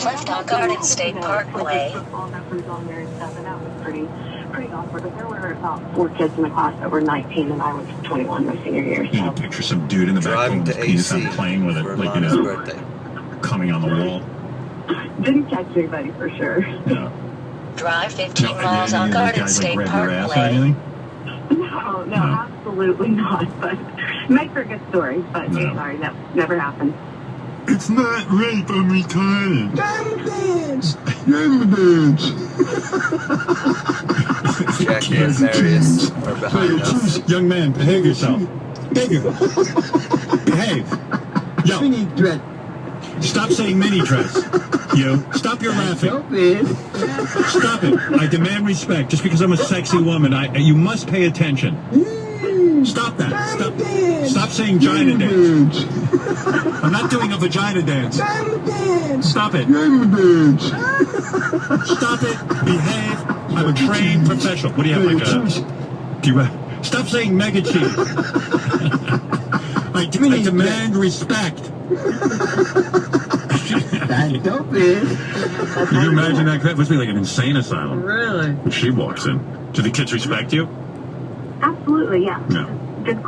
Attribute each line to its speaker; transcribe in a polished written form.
Speaker 1: kept left on Garden State Parkway.
Speaker 2: That was pretty awkward. But there were about 4 kids in the class that were 19, and I was 21 my senior year. So.
Speaker 3: You picture some dude in the back
Speaker 4: Driving
Speaker 3: with
Speaker 4: to
Speaker 3: his penis
Speaker 4: AC
Speaker 3: out playing with it,
Speaker 4: for
Speaker 3: like,
Speaker 4: Lana's birthday.
Speaker 3: coming on the wall.
Speaker 2: Didn't catch anybody for sure.
Speaker 3: Yeah.
Speaker 1: Drive 15
Speaker 3: No,
Speaker 1: miles on Garden State
Speaker 3: grab your ass or
Speaker 1: Parkway.
Speaker 3: anything?
Speaker 2: No, absolutely not. But make for a good story. But
Speaker 3: No.
Speaker 2: sorry, that never happened.
Speaker 3: It's not rape, I'm retarded.
Speaker 4: Jackie and Marius are behind us.
Speaker 3: Young man, behave yourself. Behave. Yo.
Speaker 5: Mini dress.
Speaker 3: Stop saying mini dress. You. Stop your laughing. Stop it. I demand respect. Just because I'm a sexy woman, you must pay attention. Stop that. Stop saying vagina dance. I'm not doing a vagina dance. Stop it. Stop it. Behave. I'm a trained professional. What do you have, like a... Stop saying mega cheese. I demand respect.
Speaker 5: Can
Speaker 3: you imagine that? That must be like an insane asylum.
Speaker 5: Really?
Speaker 3: When she walks in. Do the kids respect you?
Speaker 2: Absolutely, yeah.
Speaker 3: No.
Speaker 2: Good class.